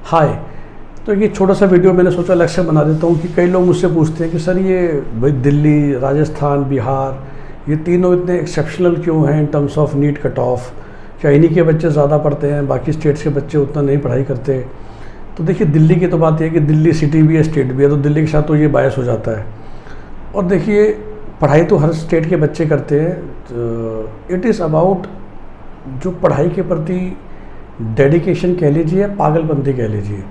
हाय। तो ये छोटा सा वीडियो मैंने सोचा अलग से बना देता हूँ कि कई लोग मुझसे पूछते हैं कि सर ये भाई दिल्ली, राजस्थान, बिहार ये तीनों इतने एक्सेप्शनल क्यों हैं in terms of NEET cut off. क्या इन्हीं के बच्चे ज़्यादा पढ़ते हैं, बाकी स्टेट्स के बच्चे उतना नहीं पढ़ाई करते। तो देखिए दिल्ली की तो बात यह है कि दिल्ली सिटी भी है, स्टेट भी है, तो दिल्ली के साथ तो ये बायस हो जाता है। और देखिए पढ़ाई तो हर स्टेट के बच्चे करते हैं। इट इज़ अबाउट जो पढ़ाई के प्रति डेडिकेशन कह लीजिए, पागलपंती कह लीजिए।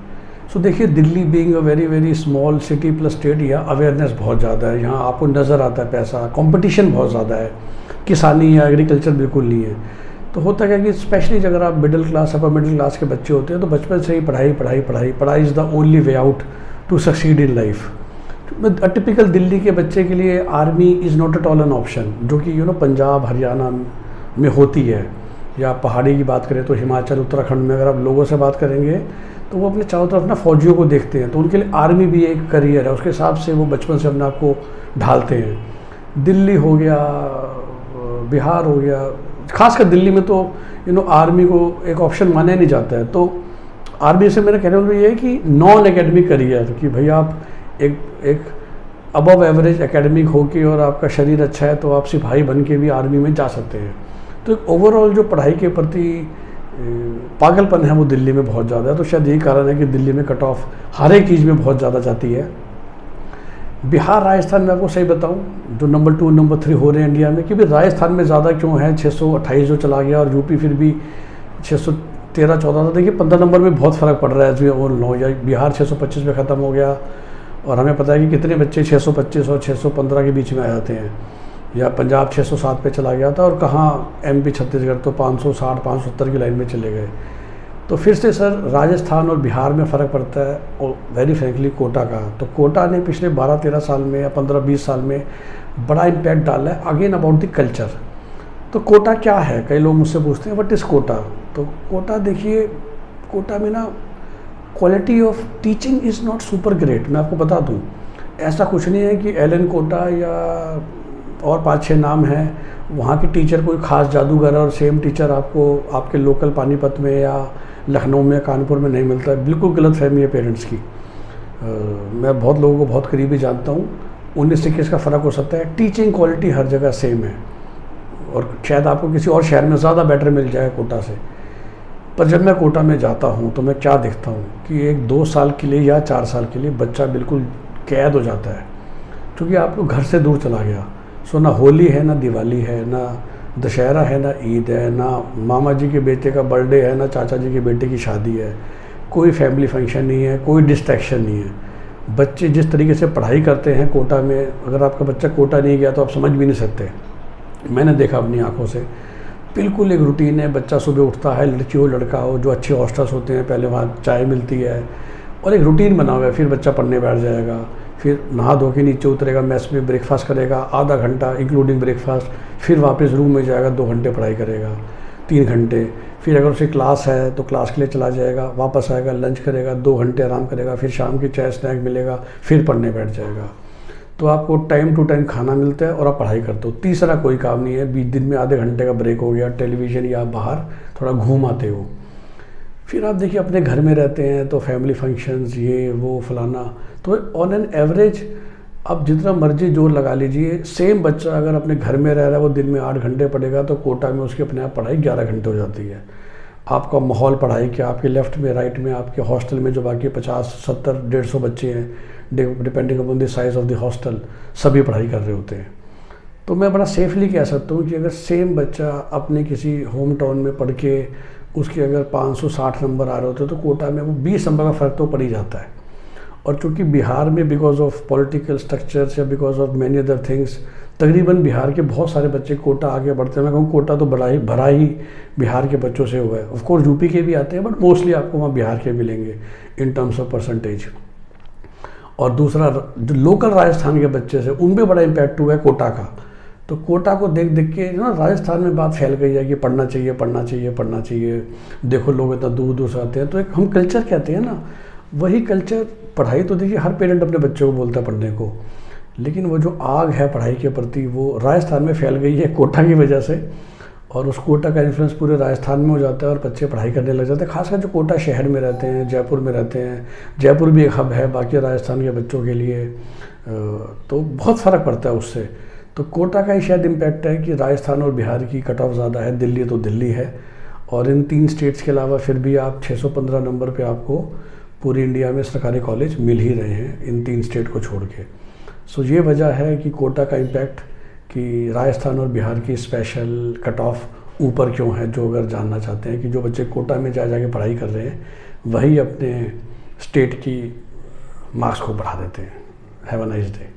सो देखिए Delhi being a very very small city plus state, यहाँ अवेयरनेस बहुत ज़्यादा है, यहाँ आपको नज़र आता है पैसा, कंपटीशन बहुत ज़्यादा है, किसानी या एग्रीकल्चर बिल्कुल नहीं है। तो होता क्या कि स्पेशली अगर आप middle class, upper middle class के बच्चे होते हैं तो बचपन से ही पढ़ाई पढ़ाई पढ़ाई पढ़ाई is the only way out to succeed in life. Typical Delhi के बच्चे के लिए army is not at all an option, जो कि पंजाब हरियाणा में होती है। या पहाड़ी की बात करें तो हिमाचल उत्तराखंड में अगर आप लोगों से बात करेंगे तो वो अपने चारों तरफ ना फौजियों को देखते हैं, तो उनके लिए आर्मी भी एक करियर है, उसके हिसाब से वो बचपन से अपने आप को ढालते हैं। दिल्ली हो गया, बिहार हो गया, खासकर दिल्ली में तो आर्मी को एक ऑप्शन माना नहीं जाता है। तो आर्मी से मेरा कहने वाला ये है कि नॉन एकेडमिक करियर, कि भाई आप एक अबव एवरेज एकेडमिक हो के और आपका शरीर अच्छा है तो आप सिपाही बन के भी आर्मी में जा सकते हैं। तो एक ओवरऑल जो पढ़ाई के प्रति पागलपन है वो दिल्ली में बहुत ज़्यादा है। तो शायद यही कारण है कि दिल्ली में कट ऑफ हर एक चीज़ में बहुत ज़्यादा जाती है। बिहार राजस्थान में आपको सही बताऊं, जो नंबर 2 नंबर 3 हो रहे हैं इंडिया में, कि भी राजस्थान में ज़्यादा क्यों है, 628 जो चला गया, और यूपी फिर भी 613-14 था। देखिए 15 नंबर में बहुत फ़र्क पड़ रहा है एज वी ऑल नो। या बिहार 625 में ख़त्म हो गया और हमें पता है कि कितने बच्चे 625 और 615 के बीच में आ जाते हैं। या पंजाब 607 पे चला गया था और कहाँ एमपी छत्तीसगढ़ तो 560 570 की लाइन में चले गए। तो फिर से सर राजस्थान और बिहार में फ़र्क पड़ता है, और वेरी फ्रेंकली कोटा का। तो कोटा ने पिछले 12-13 साल में या 15-20 साल में बड़ा इम्पैक्ट डाला है। अगेन अबाउट द कल्चर, तो कोटा क्या है, कई लोग मुझसे पूछते हैं व्हाट इज़ कोटा। तो कोटा देखिए, कोटा में ना quality of teaching is not super great. मैं आपको बता दूँ, ऐसा कुछ नहीं है कि एलन कोटा या और 5-6 नाम हैं, वहाँ के टीचर कोई ख़ास जादूगर है और सेम टीचर आपको आपके लोकल पानीपत में या लखनऊ में, कानपुर में नहीं मिलता है। बिल्कुल गलत फहमी है पेरेंट्स की। मैं बहुत लोगों को बहुत करीबी जानता हूँ, 19-21 का फ़र्क हो सकता है। टीचिंग क्वालिटी हर जगह सेम है, और शायद आपको किसी और शहर में ज़्यादा बेटर मिल जाए कोटा से। पर जब मैं कोटा में जाता हूँ तो मैं क्या देखता हूँ कि 1-2 साल के लिए या 4 साल के लिए बच्चा बिल्कुल कैद हो जाता है, क्योंकि आपको घर से दूर चला गया। सो ना होली है, ना दिवाली है, ना दशहरा है, ना ईद है, ना मामा जी के बेटे का बर्थडे है, ना चाचा जी के बेटे की शादी है। कोई फैमिली फंक्शन नहीं है, कोई डिस्ट्रैक्शन नहीं है। बच्चे जिस तरीके से पढ़ाई करते हैं कोटा में, अगर आपका बच्चा कोटा नहीं गया तो आप समझ भी नहीं सकते। मैंने देखा अपनी आंखों से, बिल्कुल एक रूटीन है। बच्चा सुबह उठता है, लड़की हो लड़का हो, जो अच्छे हॉस्टल्स होते हैं पहले वहाँ चाय मिलती है और एक रूटीन बना हुआ है। फिर बच्चा पढ़ने बैठ जाएगा, फिर नहा धो के नीचे उतरेगा, मेस में ब्रेकफास्ट करेगा आधा घंटा इंक्लूडिंग ब्रेकफास्ट, फिर वापस रूम में जाएगा, 2 घंटे पढ़ाई करेगा, 3 घंटे। फिर अगर उसे क्लास है तो क्लास के लिए चला जाएगा, वापस आएगा, लंच करेगा, 2 घंटे आराम करेगा, फिर शाम की चाय स्नैक मिलेगा, फिर पढ़ने बैठ जाएगा। तो आपको टाइम टू टाइम खाना मिलता है और आप पढ़ाई करते हो। तीसरा कोई काम नहीं है। 20 दिन में आधे घंटे का ब्रेक हो गया, टेलीविज़न या बाहर थोड़ा घूम आते हो। फिर आप देखिए अपने घर में रहते हैं तो फैमिली फंक्शंस, ये वो फलाना। तो ऑन एन एवरेज आप जितना मर्जी जोर लगा लीजिए, सेम बच्चा अगर अपने घर में रह रहा है वो दिन में 8 घंटे पढ़ेगा तो कोटा में उसकी अपने आप पढ़ाई 11 घंटे हो जाती है। आपका माहौल पढ़ाई के, आपके लेफ्ट में राइट में आपके हॉस्टल में जो बाकी 50, 70, 150 बच्चे हैं, depending upon the size of the hostel, सभी पढ़ाई कर रहे होते हैं। तो मैं बड़ा सेफली कह सकता हूँ कि अगर सेम बच्चा अपने किसी होम टाउन में पढ़ के उसके अगर 560 नंबर आ रहे होते तो कोटा में वो 20 नंबर का फ़र्क तो पड़ ही जाता है। और चूँकि बिहार में बिकॉज ऑफ पॉलिटिकल स्ट्रक्चर्स या because of many other things, तकरीबन बिहार के बहुत सारे बच्चे कोटा आगे बढ़ते हैं। मैं कहूँ कोटा तो भरा ही बिहार के बच्चों से हुआ है। ऑफ कोर्स यूपी के भी आते हैं, बट मोस्टली आपको वहाँ बिहार के मिलेंगे इन टर्म्स ऑफ परसेंटेज। और दूसरा जो लोकल राजस्थान के बच्चे से उन पर बड़ा इम्पैक्ट हुआ है कोटा का। तो कोटा को देख देख के ना राजस्थान में बात फैल गई है कि पढ़ना चाहिए पढ़ना चाहिए पढ़ना चाहिए। देखो लोग इतना दूर दूर से आते हैं, तो एक हम कल्चर कहते हैं ना, वही कल्चर। पढ़ाई तो देखिए हर पेरेंट अपने बच्चों को बोलता है पढ़ने को, लेकिन वो जो आग है पढ़ाई के प्रति वो राजस्थान में फैल गई है कोटा की वजह से। और उस कोटा का इन्फ्लुएंस पूरे राजस्थान में हो जाता है और बच्चे पढ़ाई करने लग जाते हैं, खासकर जो कोटा शहर में रहते हैं, जयपुर में रहते हैं। जयपुर भी एक हब है बाकी राजस्थान के बच्चों के लिए, तो बहुत फ़र्क पड़ता है उससे। तो कोटा का ही शायद इम्पैक्ट है कि राजस्थान और बिहार की कट ऑफ ज़्यादा है, दिल्ली तो दिल्ली है, और इन 3 स्टेट्स के अलावा फिर भी आप 615 नंबर पे आपको पूरी इंडिया में सरकारी कॉलेज मिल ही रहे हैं इन 3 स्टेट को छोड़ के। सो ये वजह है कि कोटा का इम्पैक्ट, कि राजस्थान और बिहार की स्पेशल कट ऑफ ऊपर क्यों है, जो अगर जानना चाहते हैं कि जो बच्चे कोटा में जा जाके पढ़ाई कर रहे हैं वही अपने स्टेट की मार्क्स को बढ़ा देते हैं। Have a nice day.